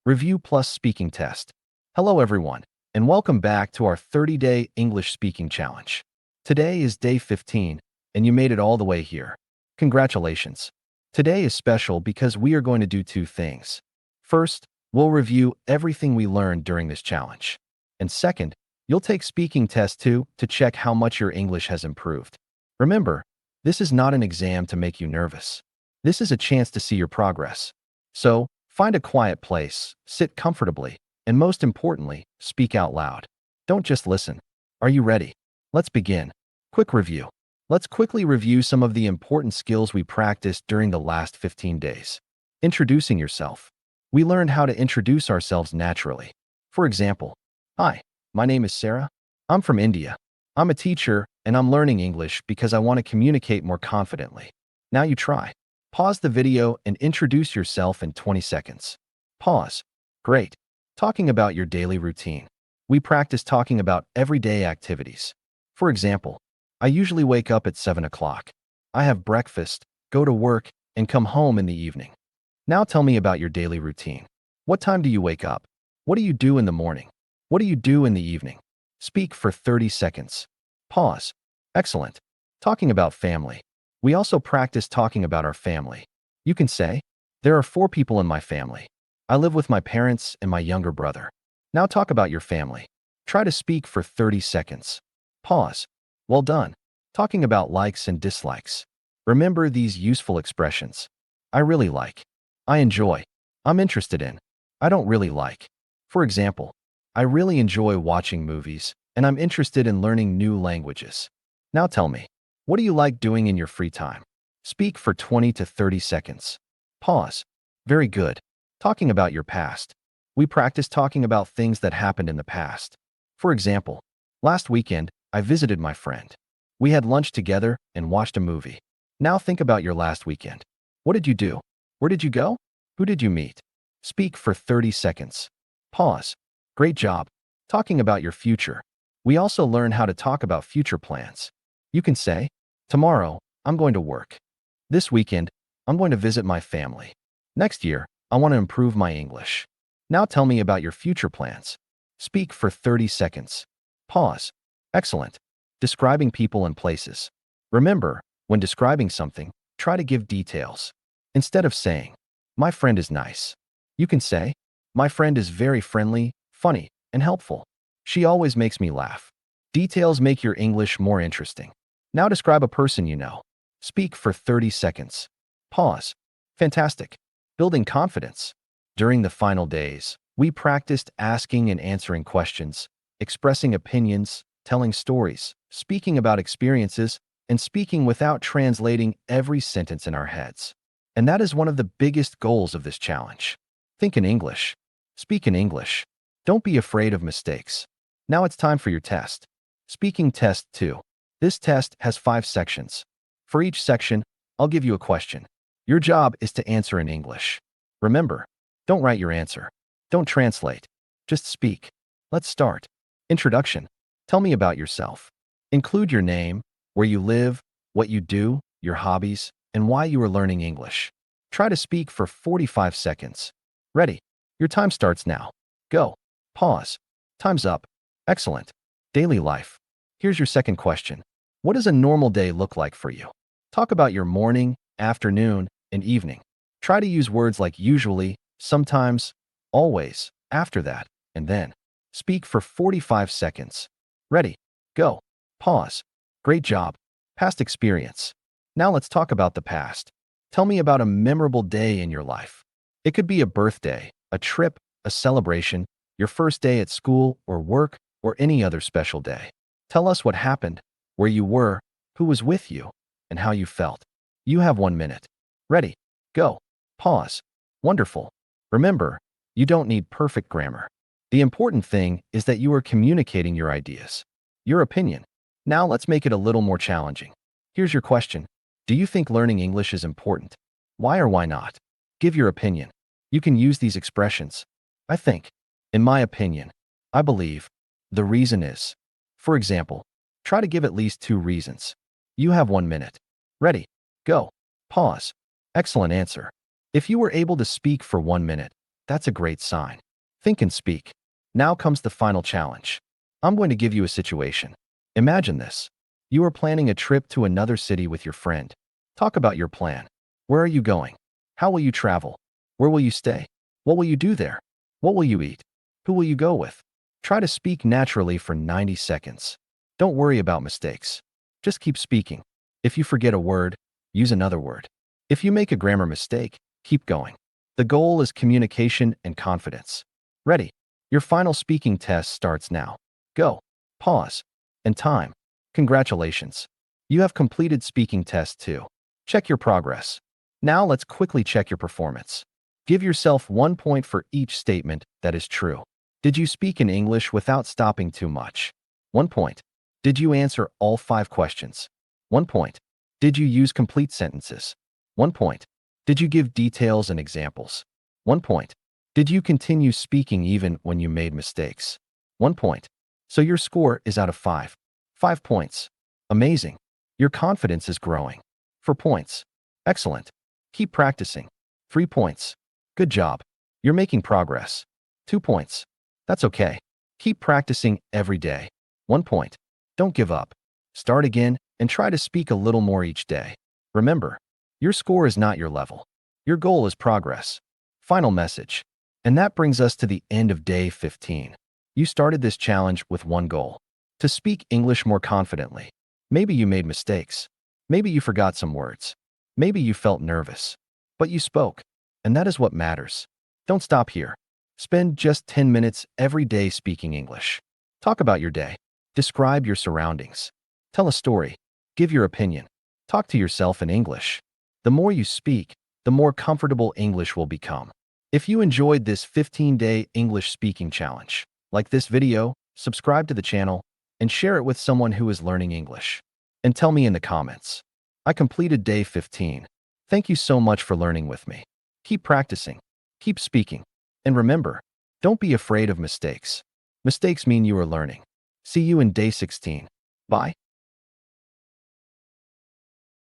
Review plus speaking test. Hello everyone, and welcome back to our 30-day English speaking challenge. Today is day 15, and you made it all the way here. Congratulations. Today is special because we are going to do two things. First, we'll review everything we learned during this challenge. And second, you'll take speaking test 2 to check how much your English has improved. Remember, this is not an exam to make you nervous. This is a chance to see your progress. So, find a quiet place, sit comfortably, and most importantly, speak out loud. Don't just listen. Are you ready? Let's begin. Quick review. Let's quickly review some of the important skills we practiced during the last 15 days. Introducing yourself. We learned how to introduce ourselves naturally. For example, "Hi, my name is Sarah. I'm from India. I'm a teacher, and I'm learning English because I want to communicate more confidently." Now you try. Pause the video and introduce yourself in 20 seconds. Pause. Great. Talking about your daily routine. We practice talking about everyday activities. For example, I usually wake up at 7 o'clock. I have breakfast, go to work, and come home in the evening. Now tell me about your daily routine. What time do you wake up? What do you do in the morning? What do you do in the evening? Speak for 30 seconds. Pause. Excellent. Talking about family. We also practice talking about our family. You can say, "There are 4 people in my family. I live with my parents and my younger brother." Now talk about your family. Try to speak for 30 seconds. Pause. Well done. Talking about likes and dislikes. Remember these useful expressions. I really like. I enjoy. I'm interested in. I don't really like. For example, I really enjoy watching movies, and I'm interested in learning new languages. Now tell me, what do you like doing in your free time? Speak for 20 to 30 seconds. Pause. Very good. Talking about your past. We practice talking about things that happened in the past. For example, last weekend, I visited my friend. We had lunch together and watched a movie. Now think about your last weekend. What did you do? Where did you go? Who did you meet? Speak for 30 seconds. Pause. Great job. Talking about your future. We also learn how to talk about future plans. You can say, "Tomorrow, I'm going to work. This weekend, I'm going to visit my family. Next year, I want to improve my English." Now tell me about your future plans. Speak for 30 seconds. Pause. Excellent. Describing people and places. Remember, when describing something, try to give details. Instead of saying, "My friend is nice," you can say, "My friend is very friendly, funny, and helpful. She always makes me laugh." Details make your English more interesting. Now describe a person you know. Speak for 30 seconds. Pause. Fantastic. Building confidence. During the final days, we practiced asking and answering questions, expressing opinions, telling stories, speaking about experiences, and speaking without translating every sentence in our heads. And that is one of the biggest goals of this challenge. Think in English. Speak in English. Don't be afraid of mistakes. Now it's time for your test. Speaking test 2. This test has 5 sections. For each section, I'll give you a question. Your job is to answer in English. Remember, don't write your answer. Don't translate. Just speak. Let's start. Introduction. Tell me about yourself. Include your name, where you live, what you do, your hobbies, and why you are learning English. Try to speak for 45 seconds. Ready? Your time starts now. Go. Pause. Time's up. Excellent. Daily life. Here's your second question. What does a normal day look like for you? Talk about your morning, afternoon, and evening. Try to use words like usually, sometimes, always, after that, and then. Speak for 45 seconds. Ready? Go. Pause. Great job. Past experience. Now let's talk about the past. Tell me about a memorable day in your life. It could be a birthday, a trip, a celebration, your first day at school or work, or any other special day. Tell us what happened, where you were, who was with you, and how you felt. You have 1 minute. Ready? Go. Pause. Wonderful. Remember, you don't need perfect grammar. The important thing is that you are communicating your ideas, your opinion. Now let's make it a little more challenging. Here's your question. Do you think learning English is important? Why or why not? Give your opinion. You can use these expressions. I think. In my opinion. I believe. The reason is. For example, try to give at least 2 reasons. You have 1 minute. Ready? Go. Pause. Excellent answer. If you were able to speak for 1 minute, That's a great sign. Think and speak. Now comes the final challenge. I'm going to give you a situation. Imagine this. You are planning a trip to another city with your friend. Talk about your plan. Where are you going? How will you travel? Where will you stay? What will you do there? What will you eat? Who will you go with? Try to speak naturally for 90 seconds. Don't worry about mistakes. Just keep speaking. If you forget a word, use another word. If you make a grammar mistake, keep going. The goal is communication and confidence. Ready? Your final speaking test starts now. Go. Pause. And time. Congratulations. You have completed speaking test 2. Check your progress. Now let's quickly check your performance. Give yourself 1 point for each statement that is true. Did you speak in English without stopping too much? 1 point. Did you answer all 5 questions? 1 point. Did you use complete sentences? 1 point. Did you give details and examples? 1 point. Did you continue speaking even when you made mistakes? 1 point. So your score is out of 5. 5 points. Amazing. Your confidence is growing. 4 points. Excellent. Keep practicing. 3 points. Good job. You're making progress. 2 points. That's okay. Keep practicing every day. 1 point. Don't give up. Start again and try to speak a little more each day. Remember, your score is not your level. Your goal is progress. Final message. And that brings us to the end of day 15. You started this challenge with one goal: to speak English more confidently. Maybe you made mistakes. Maybe you forgot some words. Maybe you felt nervous. But you spoke, and that is what matters. Don't stop here. Spend just 10 minutes every day speaking English. Talk about your day. Describe your surroundings. Tell a story. Give your opinion. Talk to yourself in English. The more you speak, the more comfortable English will become. If you enjoyed this 15-day English speaking challenge, like this video, subscribe to the channel, and share it with someone who is learning English. And tell me in the comments. I completed day 15. Thank you so much for learning with me. Keep practicing. Keep speaking. And remember, don't be afraid of mistakes. Mistakes mean you are learning. See you in day 16. Bye.